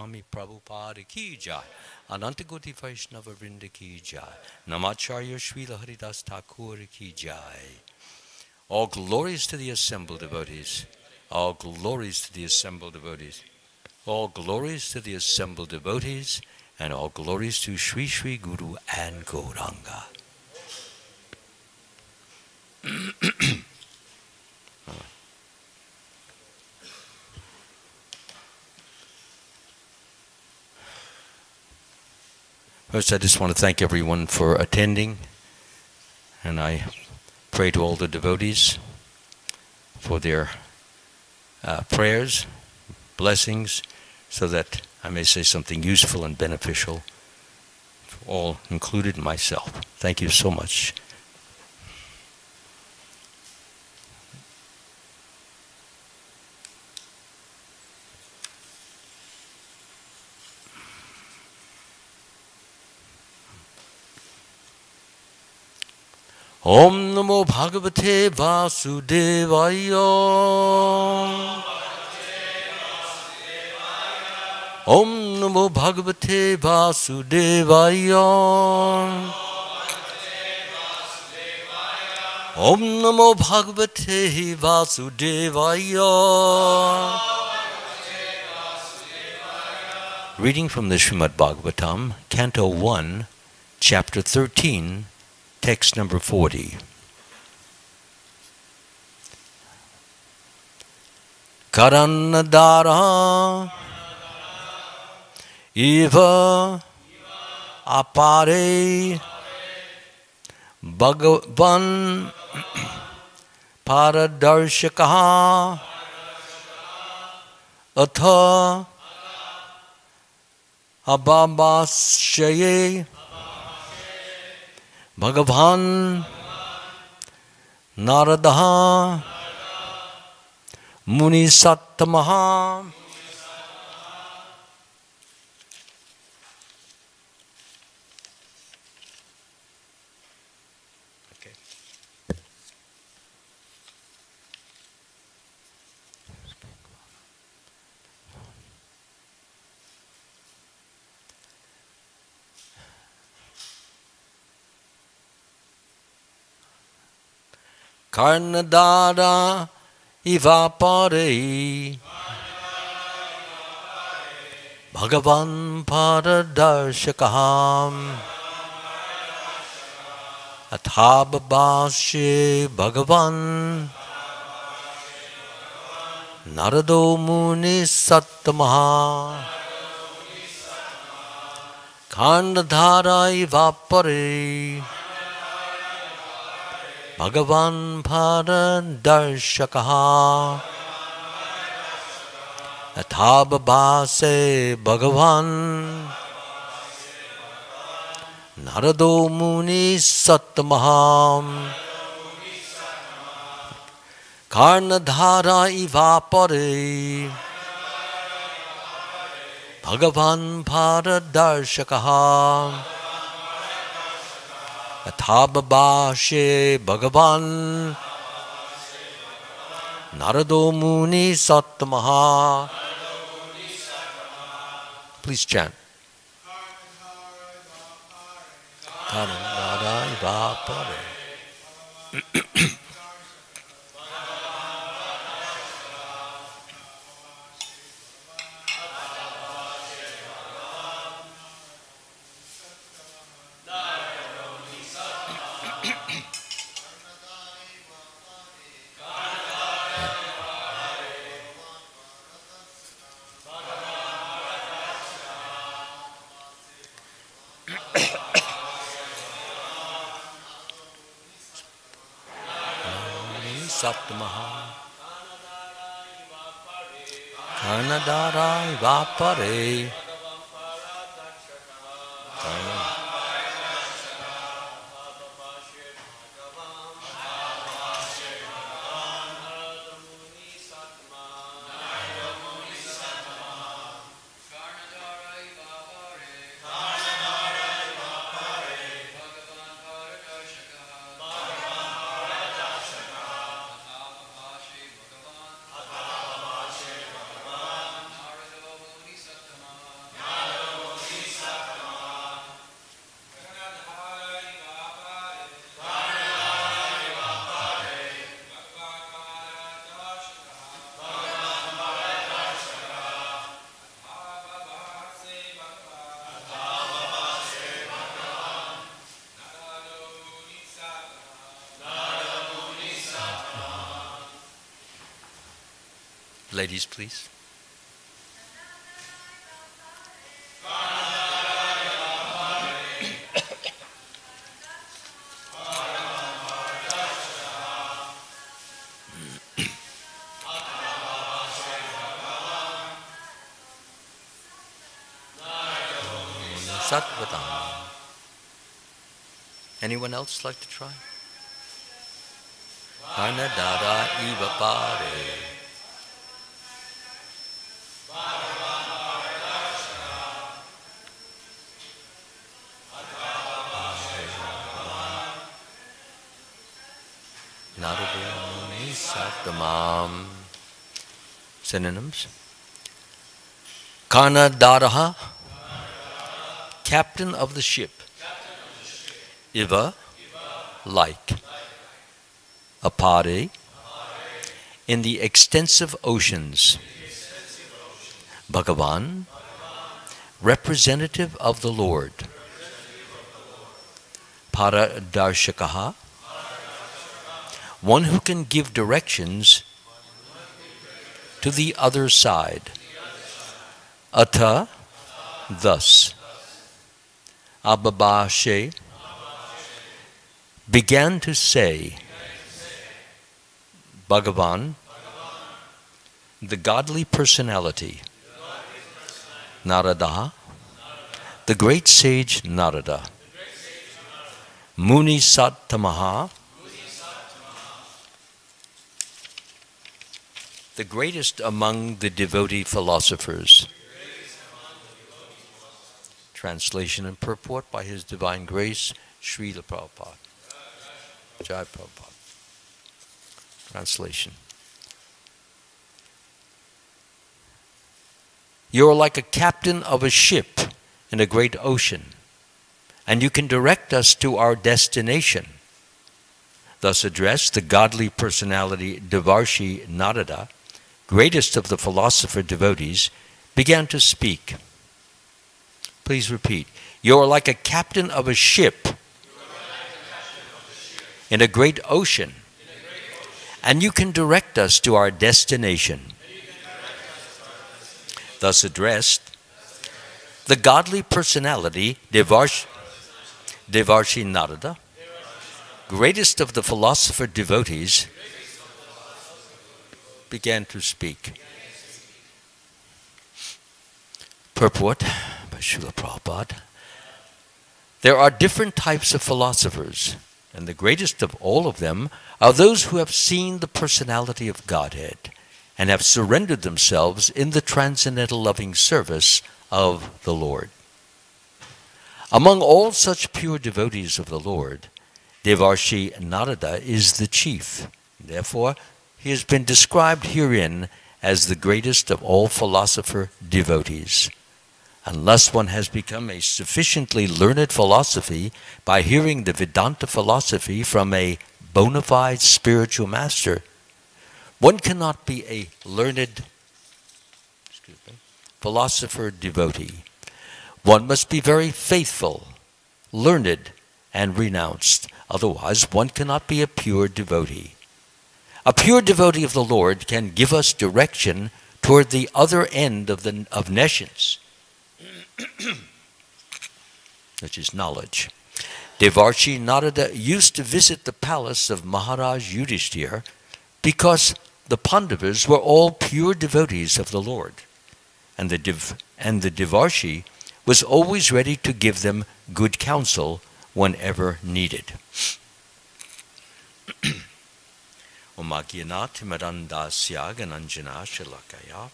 Swami Prabhupada ki jai. Anantakoti Vaishnava Vrinda ki jai. Namacharya Srila Haridas Thakur ki jai. All glories to the assembled devotees. All glories to the assembled devotees. All glories to the assembled devotees. And all glories to Sri Sri Guru and Gauranga. First, I just want to thank everyone for attending, and I pray to all the devotees for their prayers, blessings, so that I may say something useful and beneficial for all, included myself. Thank you so much. Om Namo Bhagavate Vasudevaya. Om Namo Bhagavate Vasudevaya. Om Namo Bhagavate Vasudevaya. Reading from the Srimad Bhagavatam, Canto 1, Chapter 13, Text number 40. Karanadara Eva Apare Bhagavan Paradarshakaha Atha Abhabasyaye Bhagavan Naradaha Muni Sattamaha. Okay. Karnadara Ivapare Bhagavan Paradarshakaham Athabhashe Bhagavan Narado Muni Sattamaha. Karnadara Ivapare Bhagavan Paradarshakaha Athabhase Bhagavan Narado Muni Sattamaha. Karnadhara Ivapare Bhagavan Paradarshakaha Athabhashe Bhagavan Narado Muni Sattamaha. Please chant. Karnadhara Ivapare Sattamaha. Karnadhara Ivapare Ladies, please. Satvatam. Anyone else like to try? Karnadara iva pare. Narabhumi Satamam. Synonyms. Karnadaraha, captain of the ship. Iva, like. Apare, in the extensive oceans. Bhagavan, representative of the Lord. Paradarshakaha, one who can give directions to the other side. Ata, thus. Ababashe, began to say. Bhagavan, the godly personality. Narada, the great sage Narada. Muni Sattamaha, the greatest among the devotee philosophers. Translation and purport by His Divine Grace, Srila Prabhupada. Jai Prabhupada. Translation. You are like a captain of a ship in a great ocean, and you can direct us to our destination. Thus addressed, the godly personality Devarshi Narada, greatest of the philosopher devotees, began to speak. Please repeat. You are like a captain of a ship in a great ocean, and you can direct us to our destination. Thus addressed, the godly personality Devarshi Narada, greatest of the philosopher devotees, began to speak. Purport by Srila Prabhupada. There are different types of philosophers, and the greatest of all of them are those who have seen the personality of Godhead and have surrendered themselves in the transcendental loving service of the Lord. Among all such pure devotees of the Lord, Devarshi Narada is the chief. Therefore, he has been described herein as the greatest of all philosopher devotees. Unless one has become a sufficiently learned philosophy by hearing the Vedanta philosophy from a bona fide spiritual master, one cannot be a learned philosopher devotee. One must be very faithful, learned, and renounced. Otherwise, one cannot be a pure devotee. A pure devotee of the Lord can give us direction toward the other end of nescience, which is knowledge. Devarshi Narada used to visit the palace of Maharaj Yudhishthira because the Pandavas were all pure devotees of the Lord, and the Devarshi was always ready to give them good counsel whenever needed. Omagyanati marandasya gananjana shalakaya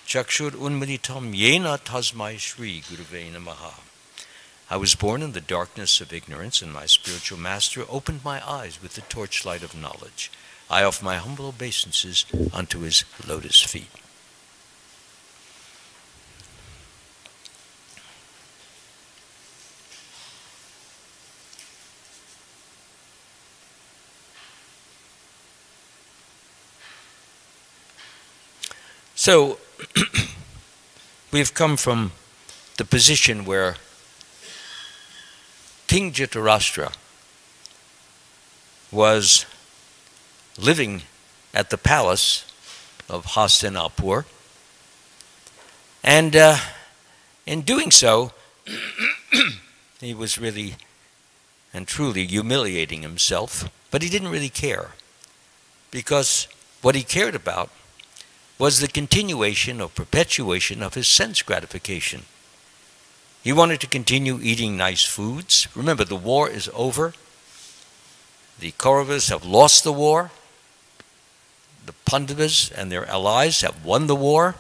chakshur unmilitam yena tasmai shri guruve namaha. I was born in the darkness of ignorance, and my spiritual master opened my eyes with the torchlight of knowledge. I offer my humble obeisances unto his lotus feet. So, we've come from the position where King Dhritarashtra was living at the palace of Hastinapur. And in doing so, he was really and truly humiliating himself, but he didn't really care, because what he cared about was the continuation or perpetuation of his sense gratification. He wanted to continue eating nice foods. Remember, the war is over. The Kauravas have lost the war. The Pandavas and their allies have won the war.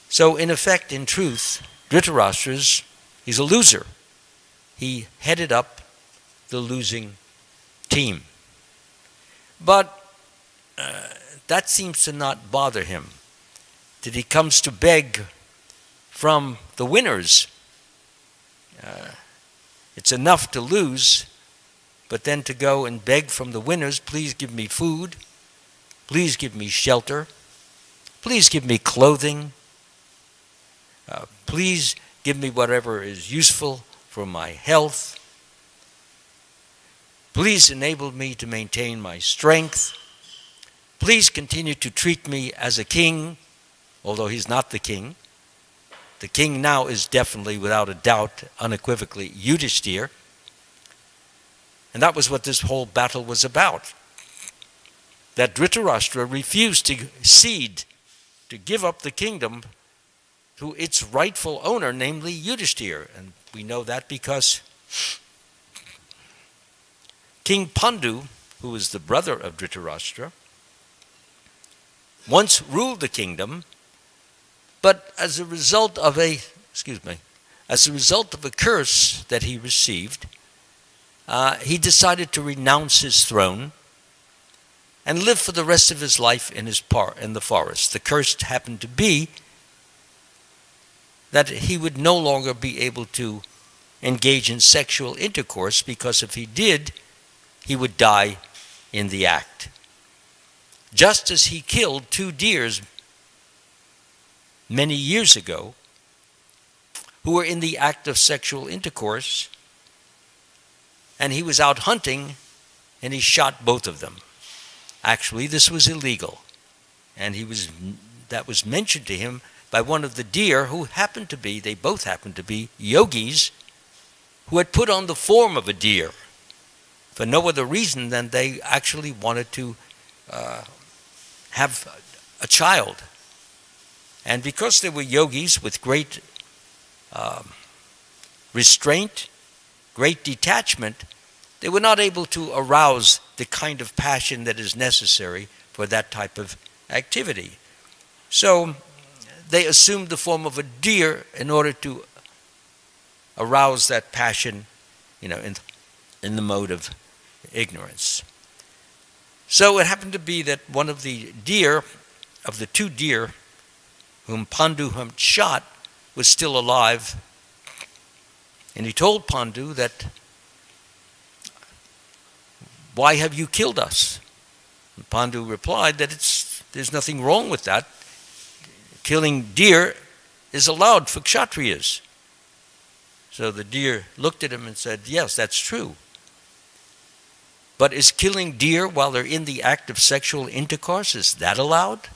So in effect, in truth, Dhritarashtra's, he's a loser. He headed up the losing team. But that seems to not bother him, that he comes to beg from the winners. It's enough to lose, but then to go and beg from the winners, please give me food, please give me shelter, please give me clothing, please give me whatever is useful for my health, please enable me to maintain my strength, please continue to treat me as a king, although he's not the king. The king now is definitely, without a doubt, unequivocally, Yudhishthira. And that was what this whole battle was about. That Dhritarashtra refused to cede, to give up the kingdom to its rightful owner, namely Yudhishthira. And we know that because King Pandu, who is the brother of Dhritarashtra, once ruled the kingdom, but as a result of a curse that he received, he decided to renounce his throne and live for the rest of his life in the forest. The curse happened to be that he would no longer be able to engage in sexual intercourse, because if he did, he would die in the act. Just as he killed 2 deers many years ago who were in the act of sexual intercourse, and he was out hunting and he shot both of them. Actually, this was illegal, and that was mentioned to him by one of the deer who happened to be, they both happened to be yogis who had put on the form of a deer for no other reason than they actually wanted to have a child. And because they were yogis with great restraint, great detachment, they were not able to arouse the kind of passion that is necessary for that type of activity. So they assumed the form of a deer in order to arouse that passion, in the mode of ignorance. So it happened to be that one of the deer, of the 2 deer whom Pandu had shot, was still alive. And he told Pandu that, "Why have you killed us?" And Pandu replied that there's nothing wrong with that. Killing deer is allowed for Kshatriyas. So the deer looked at him and said, "Yes, that's true. But is killing deer while they're in the act of sexual intercourse, is that allowed?"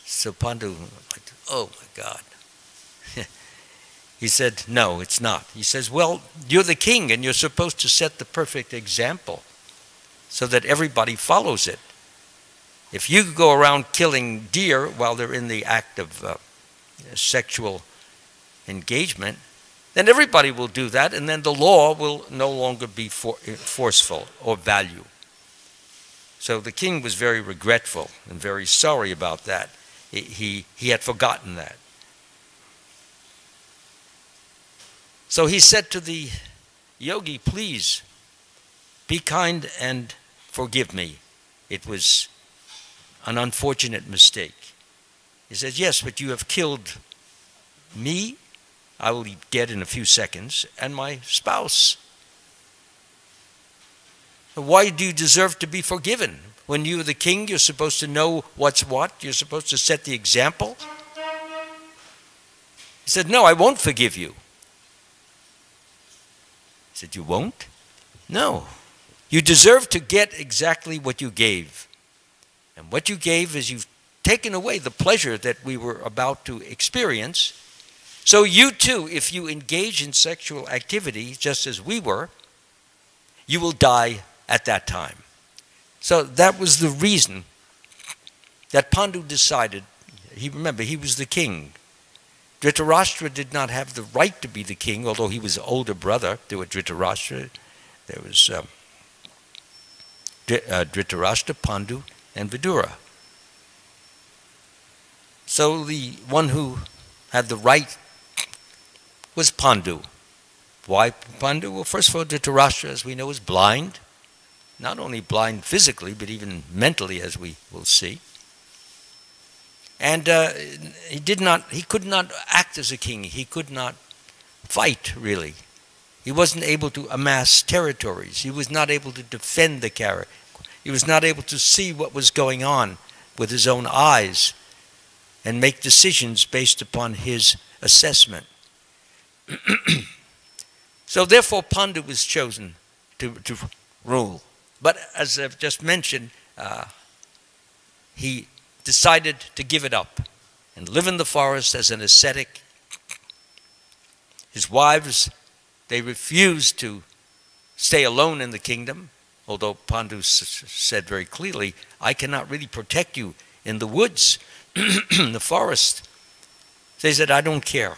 So Pandu went, "Oh my God." He said, "No, it's not." He says, "Well, you're the king and you're supposed to set the perfect example so that everybody follows it. If you go around killing deer while they're in the act of sexual engagement, then everybody will do that, and then the law will no longer be forceful or value." So the king was very regretful and very sorry about that. He had forgotten that. So he said to the yogi, "Please, be kind and forgive me. It was an unfortunate mistake." He says, "Yes, but you have killed me, I will be dead in a few seconds, and my spouse. Why do you deserve to be forgiven? When you're the king, you're supposed to know what's what. You're supposed to set the example." He said, "No, I won't forgive you." He said, "You won't?" "No. You deserve to get exactly what you gave. And what you gave is you've taken away the pleasure that we were about to experience. So you too, if you engage in sexual activity, just as we were, you will die at that time. So that was the reason that Pandu decided. Remember, he was the king. Dhritarashtra did not have the right to be the king, although he was the older brother. There were Dhritarashtra, there was Dhritarashtra, Pandu, and Vidura. So the one who had the right was Pandu. Why Pandu? Well, first of all, Dhritarashtra, as we know, is blind. Not only blind physically, but even mentally, as we will see. And he could not act as a king. He could not fight, really. He wasn't able to amass territories. He was not able to defend the character. He was not able to see what was going on with his own eyes and make decisions based upon his assessment. So therefore, Pandu was chosen to rule. But as I've just mentioned, he decided to give it up and live in the forest as an ascetic. His wives, they refused to stay alone in the kingdom, although Pandu said very clearly, I cannot really protect you in the woods, in the forest. They said, I don't care.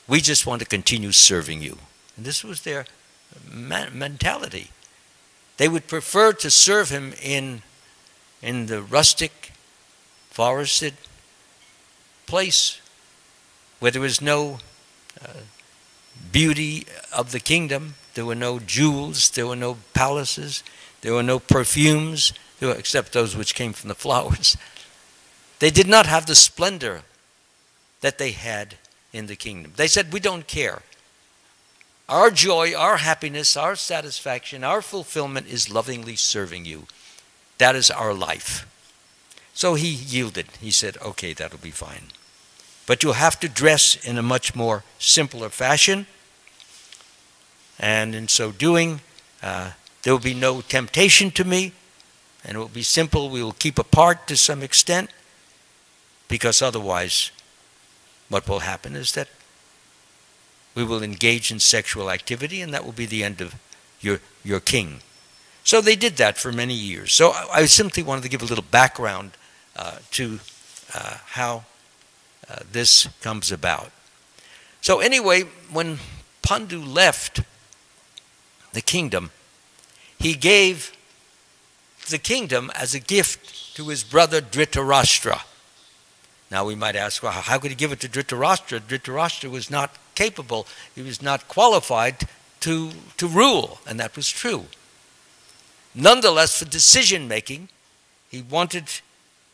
We just want to continue serving you. And this was their mentality. They would prefer to serve him in the rustic, forested place where there was no beauty of the kingdom. There were no jewels, there were no palaces, there were no perfumes, except those which came from the flowers. They did not have the splendor that they had in the kingdom. They said, we don't care. Our joy, our happiness, our satisfaction, our fulfillment is lovingly serving you. That is our life. So he yielded. He said, okay, that'll be fine. But you'll have to dress in a much more simpler fashion. And in so doing, there will be no temptation to me. And it will be simple. We will keep apart to some extent. Because otherwise, what will happen is that we will engage in sexual activity, and that will be the end of your king. So they did that for many years. So I simply wanted to give a little background to how this comes about. So anyway, when Pandu left the kingdom, he gave the kingdom as a gift to his brother Dhritarashtra. Now we might ask, well, how could he give it to Dhritarashtra? Dhritarashtra was not capable, he was not qualified to rule, and that was true. Nonetheless, for decision making, he wanted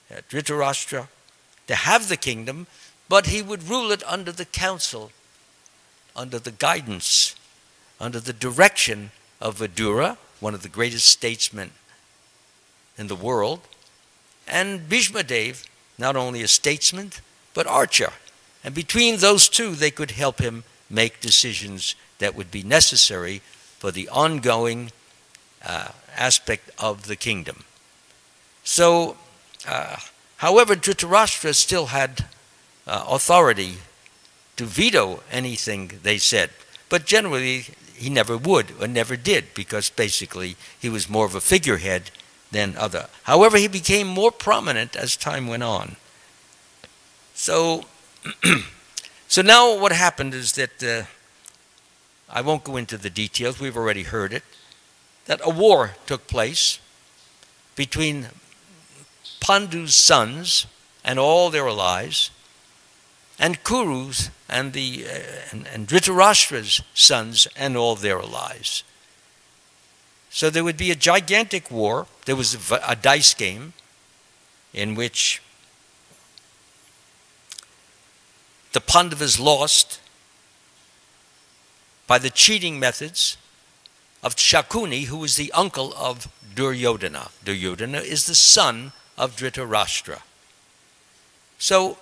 Dhritarashtra to have the kingdom, but he would rule it under the counsel, under the guidance, under the direction of Vidura, one of the greatest statesmen in the world, and Bhishma Dev, not only a statesman, but archer. And between those two, they could help him make decisions that would be necessary for the ongoing aspect of the kingdom. So, however, Dhritarashtra still had authority to veto anything they said. But generally, he never would or never did, because basically he was more of a figurehead than other. However, he became more prominent as time went on. So, so now what happened is that, I won't go into the details, we've already heard it, that a war took place between Pandu's sons and all their allies, and Kuru's and Dhritarashtra's sons and all their allies. So there would be a gigantic war. There was a dice game in which the Pandavas lost by the cheating methods of Shakuni, who was the uncle of Duryodhana. Duryodhana is the son of Dhritarashtra. So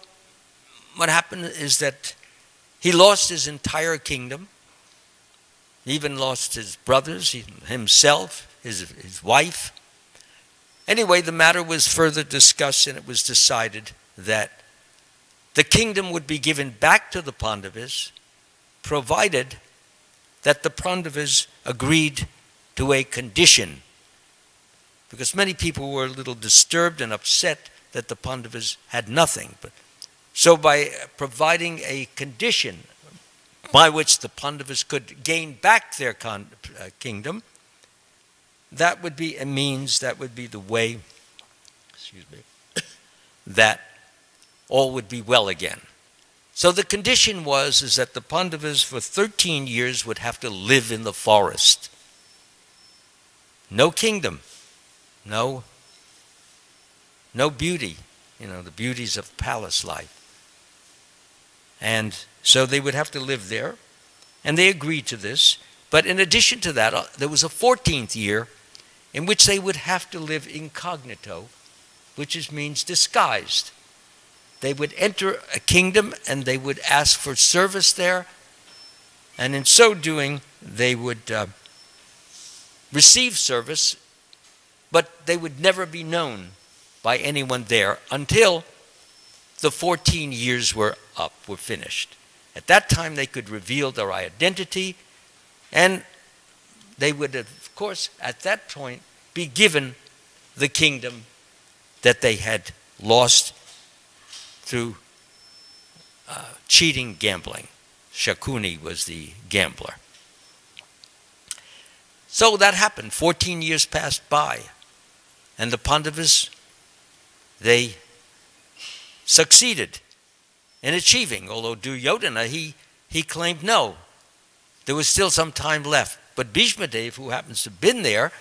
what happened is that he lost his entire kingdom. He even lost his brothers, himself, his wife. Anyway, the matter was further discussed, and it was decided that the kingdom would be given back to the Pandavas, provided that the Pandavas agreed to a condition, because many people were a little disturbed and upset that the Pandavas had nothing. So by providing a condition by which the Pandavas could gain back their kingdom, that would be a means, that would be the way, that all would be well again. So the condition is that the Pandavas for 13 years would have to live in the forest. No kingdom, no beauty, the beauties of palace life. And so they would have to live there, and they agreed to this. But in addition to that, there was a 14th year in which they would have to live incognito, which means disguised. They would enter a kingdom and they would ask for service there, and in so doing they would receive service, but they would never be known by anyone there until the 14 years were up, were finished. At that time they could reveal their identity, and they would, of course, at that point be given the kingdom that they had lost through cheating, gambling. Shakuni was the gambler. So that happened. 14 years passed by, and the Pandavas, they succeeded in achieving, although Duryodhana, he claimed no, there was still some time left. But Bhishma Dev, who happens to have been there,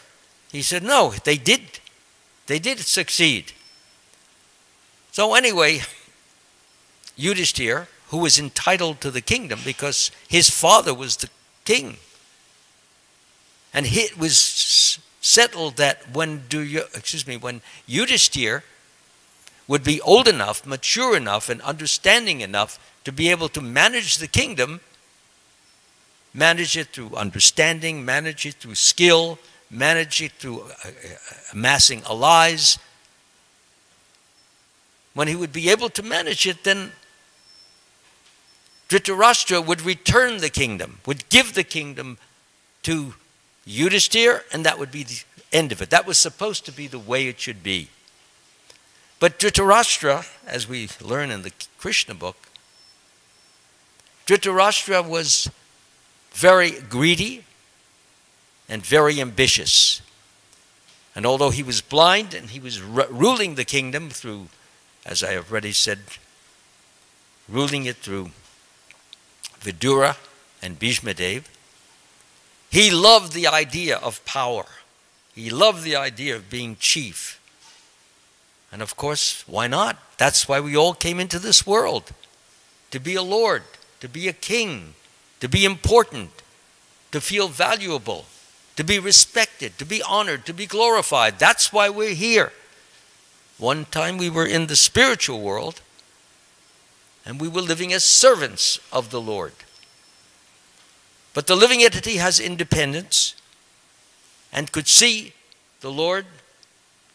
he said no, they did succeed. So anyway, Yudhishthira, who was entitled to the kingdom because his father was the king, and it was settled that when Yudhishthira would be old enough, mature enough, and understanding enough to be able to manage the kingdom, manage it through understanding, manage it through skill, manage it through amassing allies. When he would be able to manage it, then Dhritarashtra would return the kingdom, would give the kingdom to Yudhishthira, and that would be the end of it. That was supposed to be the way it should be. But Dhritarashtra, as we learn in the Krishna book, Dhritarashtra was very greedy and very ambitious. And although he was blind and he was ruling the kingdom through, as I have already said, ruling it through Vidura and Bhishma Dev, he loved the idea of power. He loved the idea of being chief. And of course, why not? That's why we all came into this world. To be a lord, to be a king, to be important, to feel valuable, to be respected, to be honored, to be glorified. That's why we're here. One time we were in the spiritual world, and we were living as servants of the Lord. But the living entity has independence and could see the Lord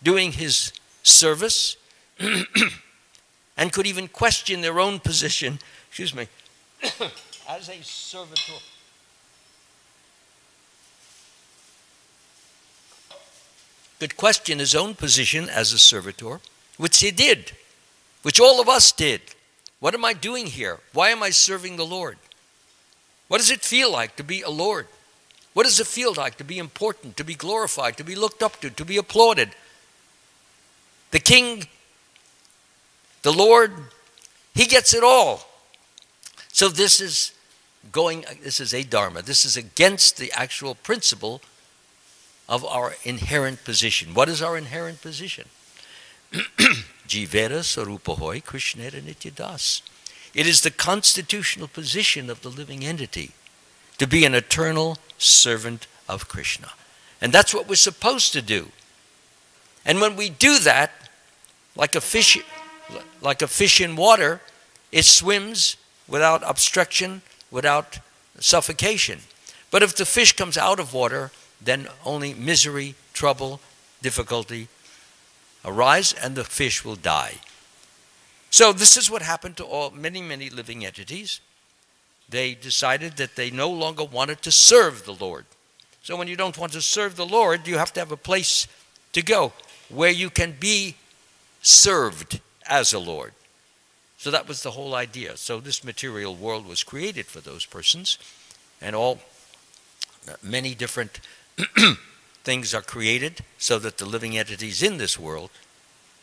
doing his service and could even question their own position, as a servitor. Could question his own position as a servitor, which he did, which all of us did. What am I doing here? Why am I serving the Lord? What does it feel like to be a Lord? What does it feel like to be important, to be glorified, to be looked up to be applauded? The king, the Lord, he gets it all. So this is a dharma. This is against the actual principle of our inherent position. What is our inherent position? Jivera sarupahoy krishnera nityadas. It is the constitutional position of the living entity to be an eternal servant of Krishna. And that's what we're supposed to do. And when we do that, like a fish in water, it swims without obstruction, without suffocation. But if the fish comes out of water, then only misery, trouble, difficulty arise and the fish will die. So this is what happened to many living entities. They decided that they no longer wanted to serve the Lord. So when you don't want to serve the Lord, you have to have a place to go where you can be served as a Lord. So that was the whole idea. So this material world was created for those persons, and many different things are created so that the living entities in this world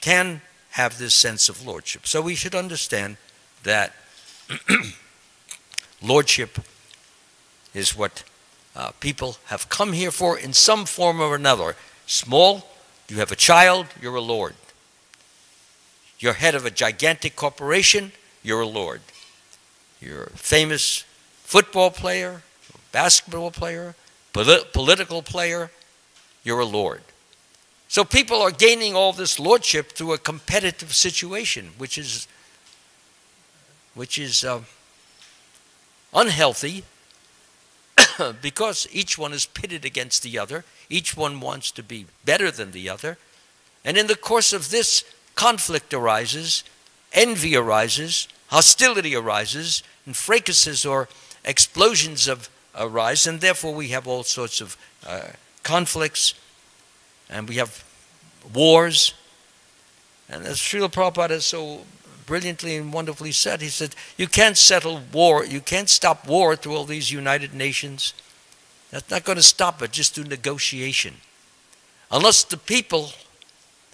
can have this sense of lordship. So we should understand that lordship is what people have come here for in some form or another. Small, you have a child, you're a lord. You're head of a gigantic corporation, you're a lord. You're a famous football player, basketball player, political player, you're a lord. So people are gaining all this lordship through a competitive situation, which is unhealthy because each one is pitted against the other. Each one wants to be better than the other. And in the course of this, conflict arises, envy arises, hostility arises, and fracases or explosions arise, and therefore we have all sorts of conflicts, and we have wars. And as Srila Prabhupada has so brilliantly and wonderfully said, he said, you can't settle war, you can't stop war through all these United Nations. That's not going to stop it just through negotiation. Unless the people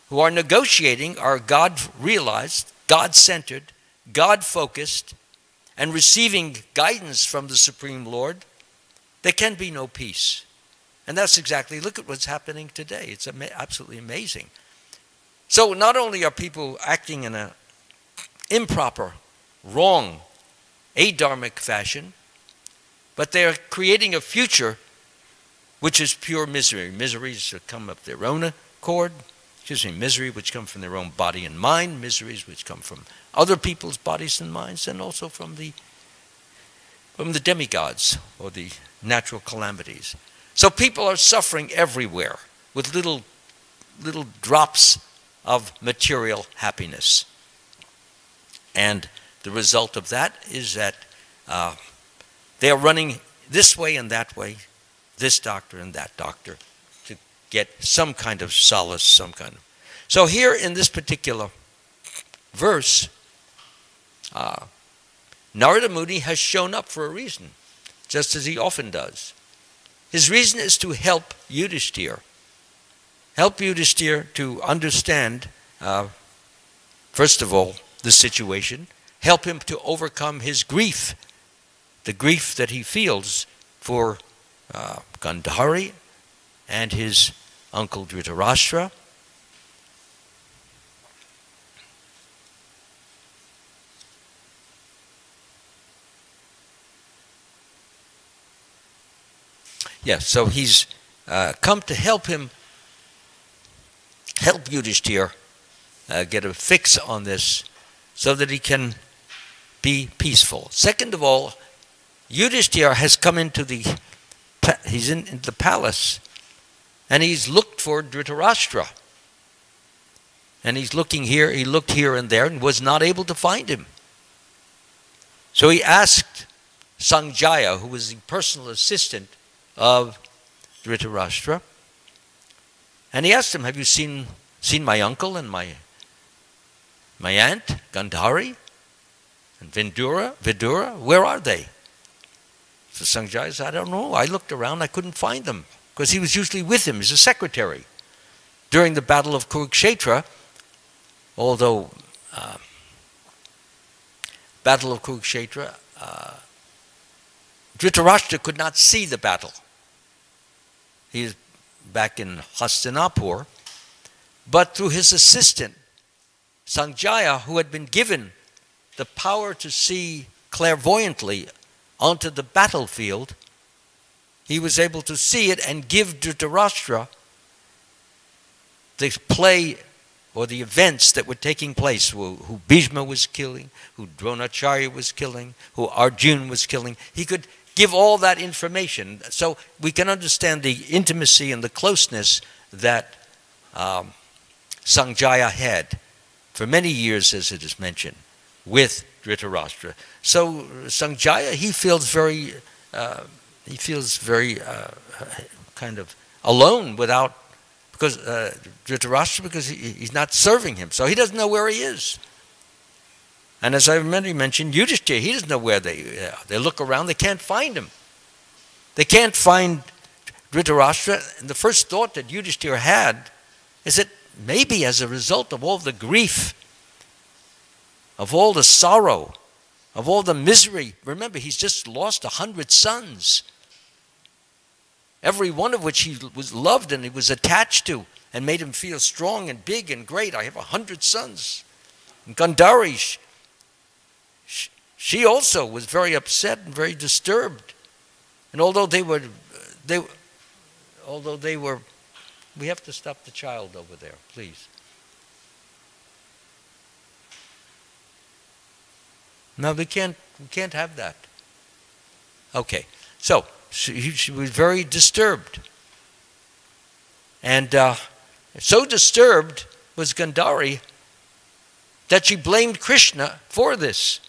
who are negotiating are God-realized, God-centered, God-focused, and receiving guidance from the Supreme Lord, there can be no peace. And that's exactly, look at what's happening today. It's absolutely amazing. So not only are people acting in an improper, wrong, adharmic fashion, but they're creating a future which is pure misery. Miseries that come of their own accord, misery which come from their own body and mind, miseries which come from other people's bodies and minds, and also from the demigods or the natural calamities. So people are suffering everywhere with little drops of material happiness. And the result of that is that they are running this way and that way, this doctor and that doctor, to get some kind of solace, some kind of. So here in this particular verse, Narada Muni has shown up for a reason, just as he often does. His reason is to help Yudhishthira. Help Yudhishthira to understand, first of all, the situation. Help him to overcome his grief, the grief that he feels for Gandhari and his uncle Dhritarashtra. Yes, so he's come to help Yudhishthira get a fix on this so that he can be peaceful. Second of all, Yudhishthira has come into he's in the palace, and he's looked for Dhritarashtra. And he's looking here, he looked here and there and was not able to find him. So he asked Sanjaya, who was the personal assistant of Dhritarashtra, and he asked him, have you seen my uncle and my aunt, Gandhari and Vidura? Where are they? So Sanjaya said, I don't know. I looked around, I couldn't find them, because he was usually with him as a secretary. During the Battle of Kurukshetra, although Battle of Kurukshetra, Dhritarashtra could not see the battle. He is back in Hastinapur, but through his assistant, Sanjaya, who had been given the power to see clairvoyantly onto the battlefield, he was able to see it and give Dhritarashtra the play or the events that were taking place, who Bhishma was killing, who Dronacharya was killing, who Arjuna was killing. He could give all that information. So we can understand the intimacy and the closeness that Sanjaya had for many years, as it is mentioned, with Dhritarashtra. So Sanjaya, he feels very kind of alone without, because Dhritarashtra, because he's not serving him, so he doesn't know where he is. And as I already mentioned, Yudhishthira, he doesn't know where they are. They look around, they can't find him. They can't find Dhritarashtra. And the first thought that Yudhishthira had is that maybe as a result of all the grief, of all the sorrow, of all the misery. Remember, he's just lost 100 sons, every one of which he was loved and he was attached to and made him feel strong and big and great. I have 100 sons. And Gandhari, she also was very upset and very disturbed. And although they were, we have to stop the child over there, please. No, we can't have that. Okay, so she was very disturbed. And so disturbed was Gandhari that she blamed Krishna for this.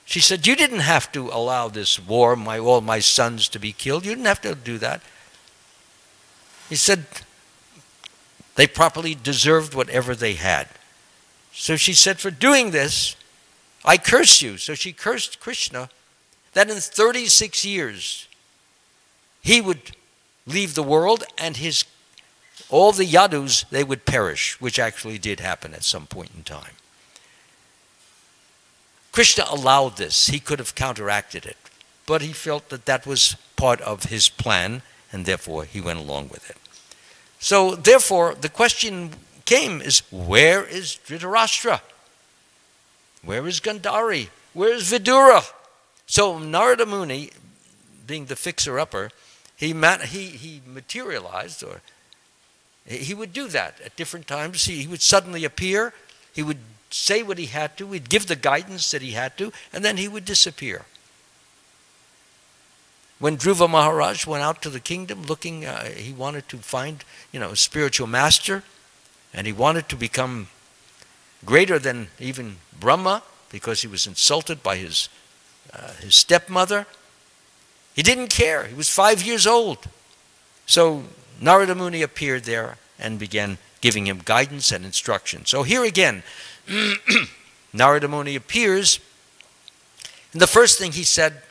She said, you didn't have to allow this war, all my sons to be killed. You didn't have to do that. He said, they properly deserved whatever they had. So she said, for doing this, I curse you. So she cursed Krishna that in 36 years he would leave the world and all the Yadus, they would perish, which actually did happen at some point in time. Krishna allowed this. He could have counteracted it, but he felt that that was part of his plan, and therefore he went along with it. So therefore the question came is, where is Dhritarashtra? Where is Gandhari? Where is Vidura? So Narada Muni, being the fixer-upper, he materialized, or he would do that at different times. He would suddenly appear, he would say what he had to, he'd give the guidance that he had to, and then he would disappear. When Dhruva Maharaj went out to the kingdom looking, he wanted to find, a spiritual master, and he wanted to become greater than even Brahma, because he was insulted by his stepmother. He didn't care. He was 5 years old. So Narada Muni appeared there and began giving him guidance and instruction. So here again, Narada Muni appears, and the first thing he said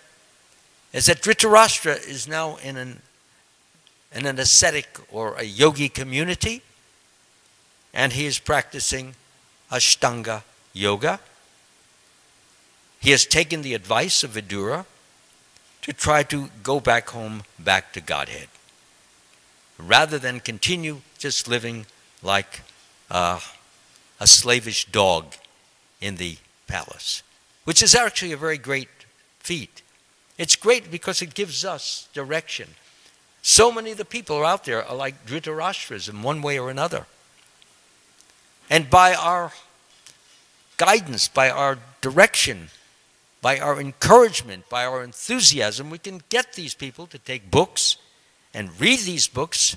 is that Dhritarashtra is now in an ascetic or a yogi community, and he is practicing Ashtanga Yoga. He has taken the advice of Vidura to try to go back home, back to Godhead, rather than continue just living like a slavish dog in the palace, which is actually a very great feat. It's great because it gives us direction. So many of the people who are out there are like Dhritarashtras in one way or another. And by our guidance, by our direction, by our encouragement, by our enthusiasm, we can get these people to take books and read these books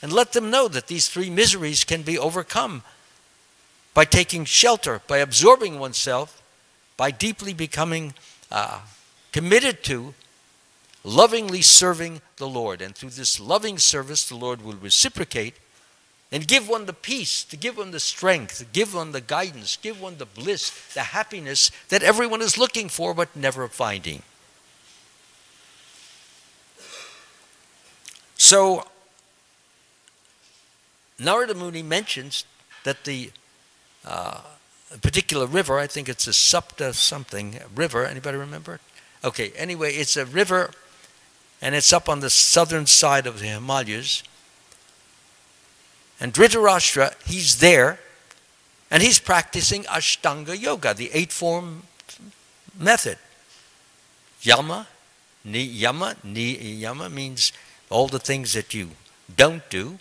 and let them know that these three miseries can be overcome by taking shelter, by absorbing oneself, by deeply becoming committed to lovingly serving the Lord. And through this loving service, the Lord will reciprocate and give one the peace, to give one the strength, to give one the guidance, give one the bliss, the happiness that everyone is looking for but never finding. So Narada Muni mentions that the particular river, I think it's a Sapta something river, anybody remember it? Okay, anyway, it's a river and it's up on the southern side of the Himalayas. And Dhritarashtra, he's there, and he's practicing Ashtanga Yoga, the 8-form method. Yama, niyama, niyama means all the things that you don't do.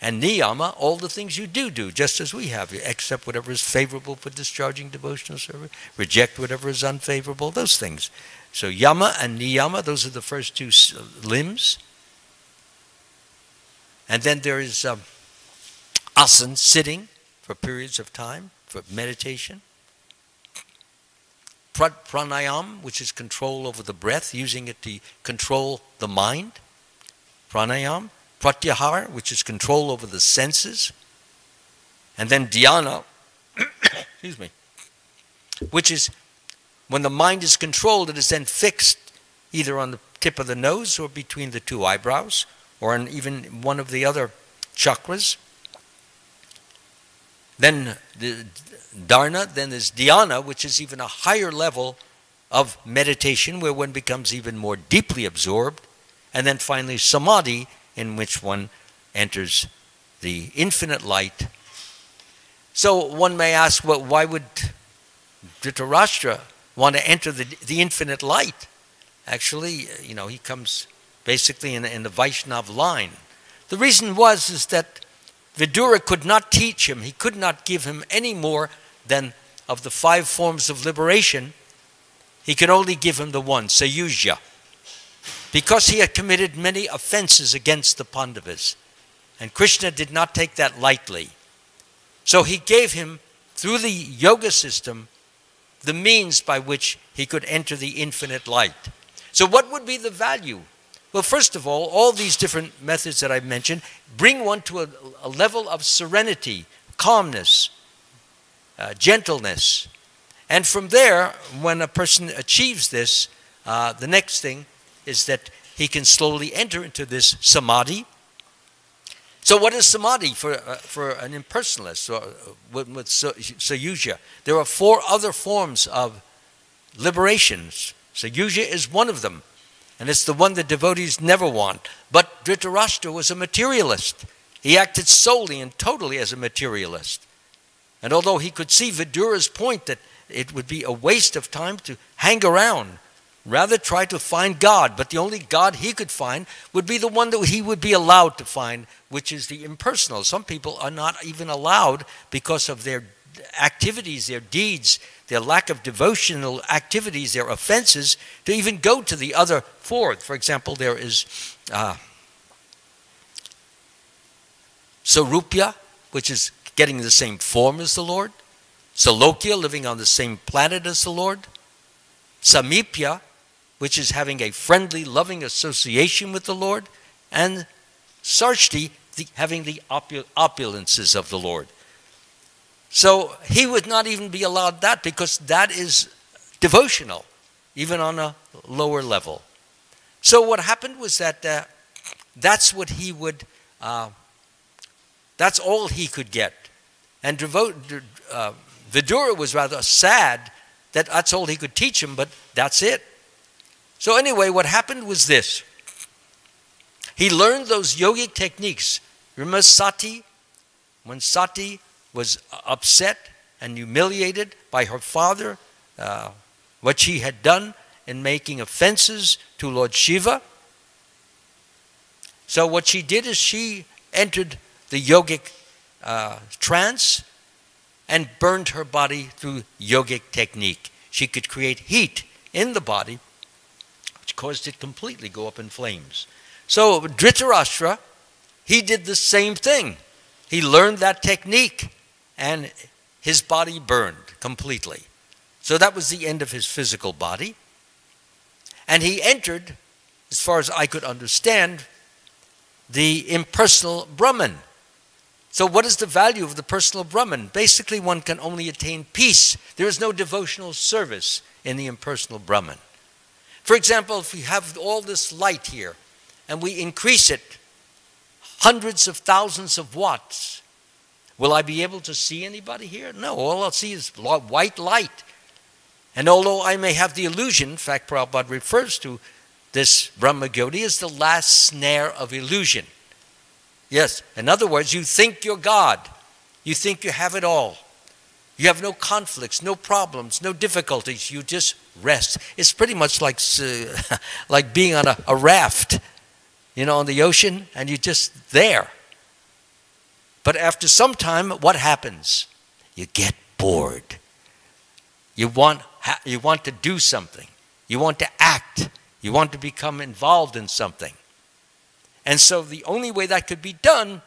And niyama, all the things you do, just as we have. You accept whatever is favorable for discharging devotional service, reject whatever is unfavorable, those things. So yama and niyama, those are the first two limbs. And then there is Asana, sitting for periods of time, for meditation. Pranayam, which is control over the breath, using it to control the mind. Pranayam. Pratyahara, which is control over the senses. And then dhyana, excuse me, which is when the mind is controlled, it is then fixed either on the tip of the nose or between the two eyebrows or in even one of the other chakras. Then the dharana, then there's dhyana, which is even a higher level of meditation where one becomes even more deeply absorbed. And then finally samadhi, in which one enters the infinite light. So one may ask, well, why would Dhritarashtra want to enter the infinite light? Actually, he comes basically in the Vaishnav line. The reason is that Vidura could not teach him, he could not give him any more than of the 5 forms of liberation. He could only give him the one, Sayujya. Because he had committed many offenses against the Pandavas. And Krishna did not take that lightly. So he gave him, through the yoga system, the means by which he could enter the infinite light. So what would be the value? Well, first of all these different methods that I've mentioned bring one to a level of serenity, calmness, gentleness. And from there, when a person achieves this, the next thing is that he can slowly enter into this samadhi. So what is samadhi for an impersonalist or with Sayujya? There are 4 other forms of liberations. Sayujya is one of them. And it's the one that devotees never want. But Dhritarashtra was a materialist. He acted solely and totally as a materialist. And although he could see Vidura's point that it would be a waste of time to hang around, rather try to find God, but the only God he could find would be the one that he would be allowed to find, which is the impersonal. Some people are not even allowed because of their activities, their deeds, their lack of devotional activities, their offenses, to even go to the other 4. For example, there is Sarupya, which is getting the same form as the Lord. Salokya, living on the same planet as the Lord. Samipya, which is having a friendly, loving association with the Lord. And Sarshti, having the opulences of the Lord. So he would not even be allowed that because that is devotional, even on a lower level. So what happened was that that's what he would, that's all he could get. And Vidura was rather sad that that's all he could teach him, but that's it. So anyway, what happened was this. He learned those yogic techniques. Remember Sati? When Sati was upset and humiliated by her father, what she had done in making offenses to Lord Shiva. So what she did is she entered the yogic trance and burned her body through yogic technique. She could create heat in the body, which caused it completely go up in flames. So Dhritarashtra, he did the same thing. He learned that technique, and his body burned completely. So that was the end of his physical body. And he entered, as far as I could understand, the impersonal Brahman. So what is the value of the personal Brahman? Basically, one can only attain peace. There is no devotional service in the impersonal Brahman. For example, if we have all this light here, and we increase it hundreds of thousands of watts, will I be able to see anybody here? No, all I'll see is white light. And although I may have the illusion, in fact, Prabhupada refers to this Brahma-Jyoti as the last snare of illusion. Yes, in other words, you think you're God. You think you have it all. You have no conflicts, no problems, no difficulties. You just rest. It's pretty much like, like being on a raft, on the ocean, and you're just there. But after some time, what happens? You get bored. You want to do something. You want to act. You want to become involved in something. And so the only way that could be done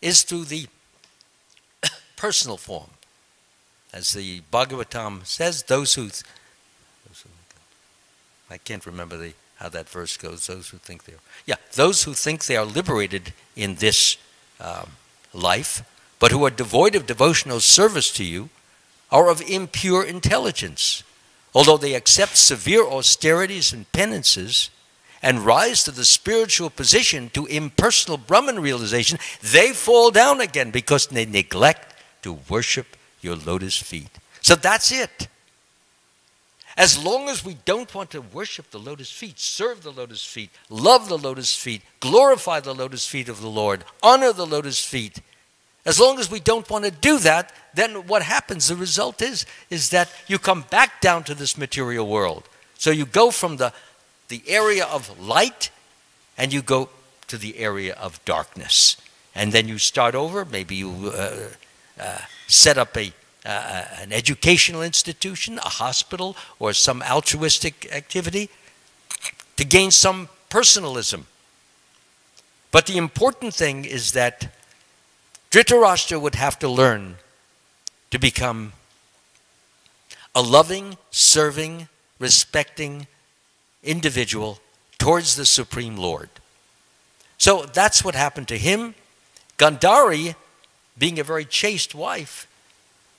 is through the personal form. As the Bhagavatam says, those who I can't remember how that verse goes. Those who think they are liberated in this life, but who are devoid of devotional service to you, are of impure intelligence. Although they accept severe austerities and penances and rise to the spiritual position to impersonal Brahman realization, they fall down again because they neglect to worship your lotus feet. So that's it. As long as we don't want to worship the lotus feet, serve the lotus feet, love the lotus feet, glorify the lotus feet of the Lord, honor the lotus feet, as long as we don't want to do that, then what happens, the result is that you come back down to this material world. So you go from the area of light and you go to the area of darkness. And then you start over. Maybe you set up an educational institution, a hospital, or some altruistic activity to gain some personalism. But the important thing is that Dhritarashtra would have to learn to become a loving, serving, respecting individual towards the Supreme Lord. So that's what happened to him. Gandhari, being a very chaste wife,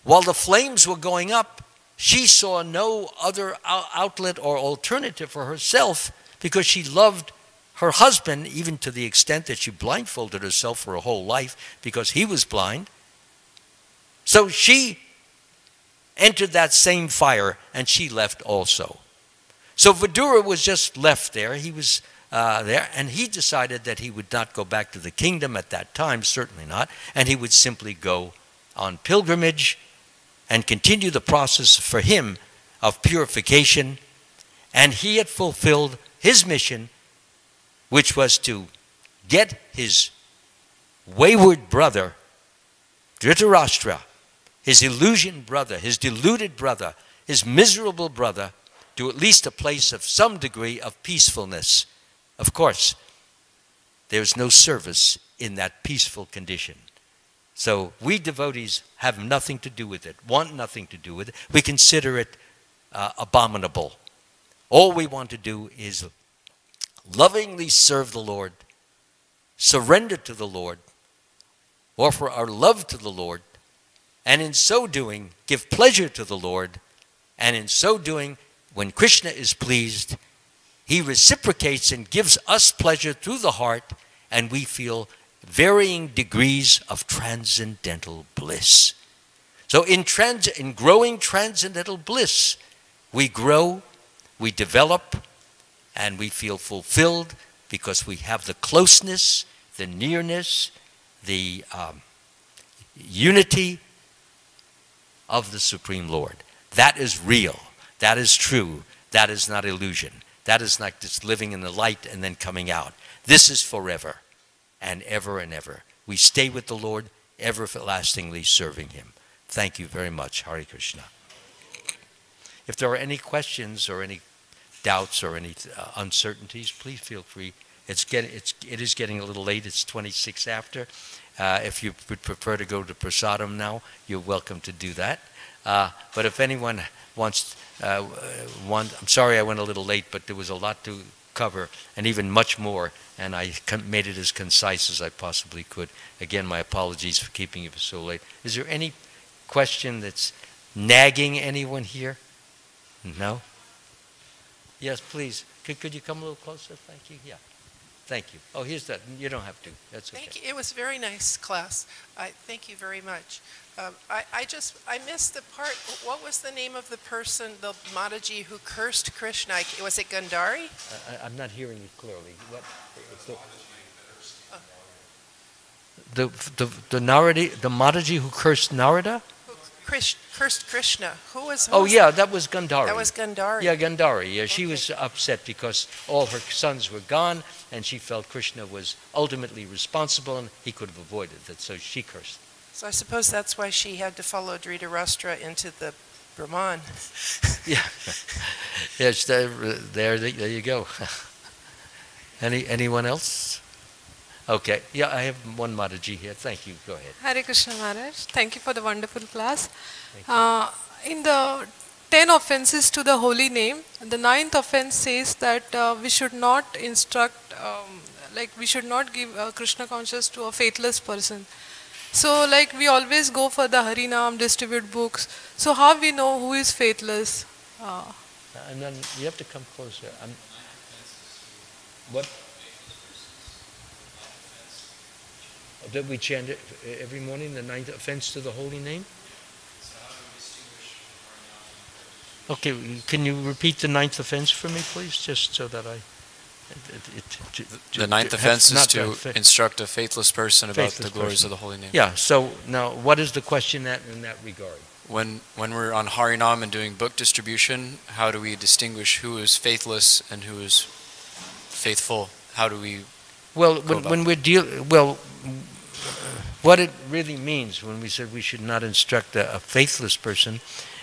while the flames were going up, she saw no other outlet or alternative for herself because she loved her husband, even to the extent that she blindfolded herself for a whole life because he was blind. So she entered that same fire and she left also. So Vidura was just left there. He was there, and he decided that he would not go back to the kingdom at that time, certainly not, and he would simply go on pilgrimage and continue the process for him of purification. And he had fulfilled his mission, which was to get his wayward brother, Dhritarashtra, his illusioned brother, his deluded brother, his miserable brother, to at least a place of some degree of peacefulness. Of course, there's no service in that peaceful condition. So we devotees have nothing to do with it, want nothing to do with it. We consider it abominable. All we want to do is lovingly serve the Lord, surrender to the Lord, offer our love to the Lord, and in so doing, give pleasure to the Lord. And in so doing, when Krishna is pleased, he reciprocates and gives us pleasure through the heart, and we feel varying degrees of transcendental bliss. So in growing transcendental bliss, we grow, we develop, and we feel fulfilled because we have the closeness, the nearness, the unity of the Supreme Lord. That is real. That is true. That is not illusion. That is not just living in the light and then coming out. This is forever and ever and ever. We stay with the Lord, everlastingly serving him. Thank you very much. Hare Krishna. If there are any questions or any doubts or any uncertainties, please feel free. It is getting a little late. It's 26 after. If you would prefer to go to prasadam now, you're welcome to do that. But if anyone wants, I'm sorry I went a little late, but there was a lot to cover and even much more, and I made it as concise as I possibly could. Again, my apologies for keeping you so late. Is there any question that's nagging anyone here? No? Yes, please. Could you come a little closer? Thank you. Yeah. Thank you. Oh, here's that. You don't have to. That's okay. Thank you. It was a very nice class. Thank you very much. I missed the part. What was the name of the person, the Mataji who cursed Krishna? Was it Gandhari? I'm not hearing you clearly. What? The Mataji who cursed Narada? Cursed Krishna. Yeah, that was Gandhari. That was Gandhari. Yeah, Gandhari. Yeah, she was upset because all her sons were gone, and she felt Krishna was ultimately responsible, and he could have avoided that, so she cursed. So I suppose that's why she had to follow Dhritarashtra into the Brahman. Yeah. Yes, there you go. Anyone else? Okay. Yeah, I have one Mataji here. Thank you. Go ahead. Hare Krishna Maharaj. Thank you for the wonderful class. Thank you. In the 10 offenses to the holy name, the ninth offense says that we should not instruct, like we should not give Krishna conscious to a faithless person. So like we always go for the Harinam, distribute books. So how we know who is faithless? And then you have to come closer. What? That we chant it every morning, the ninth offense to the holy name? Okay, can you repeat the ninth offense for me, please? Just so that I... The ninth offense is to instruct a faithless person about the glories of the holy name. Yeah, so now what is the question in that regard? When we're on Harinam and doing book distribution, how do we distinguish who is faithless and who is faithful? How do we... Well, when we're what it really means when we said we should not instruct a faithless person,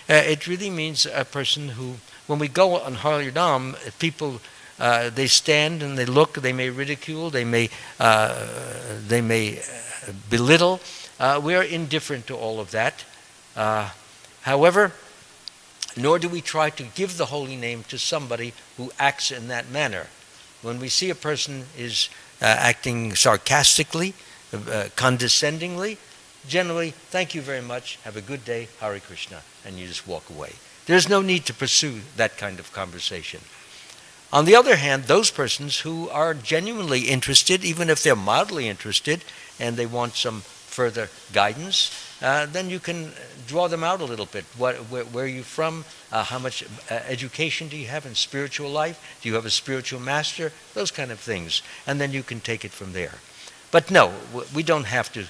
it really means a person who, when we go on Harinam, people, they stand and they look, they may ridicule, they may belittle. We are indifferent to all of that. However, nor do we try to give the holy name to somebody who acts in that manner. When we see a person is acting sarcastically, condescendingly, generally, thank you very much, have a good day, Hare Krishna, and you just walk away. There's no need to pursue that kind of conversation. On the other hand, those persons who are genuinely interested, even if they're mildly interested, and they want some further guidance, then you can draw them out a little bit. Where are you from? How much education do you have in spiritual life? Do you have a spiritual master? Those kind of things. And then you can take it from there. But no, we don't have to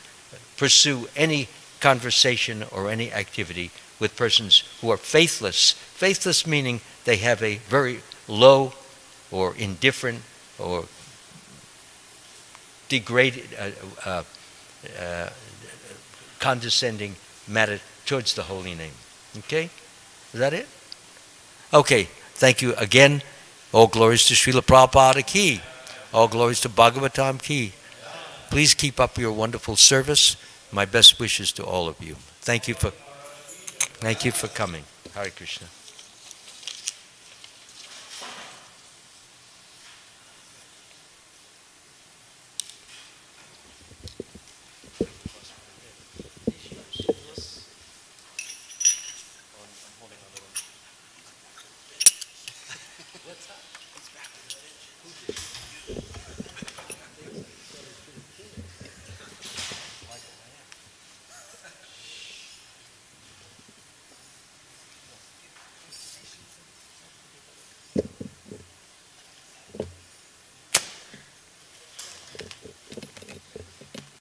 pursue any conversation or any activity with persons who are faithless. Faithless meaning they have a very low or indifferent or degraded, condescending matter towards the holy name. Okay? Is that it? Okay. Thank you again. All glories to Srila Prabhupada ki. All glories to Bhagavatam ki. Please keep up your wonderful service. My best wishes to all of you. Thank you for coming. Hare Krishna.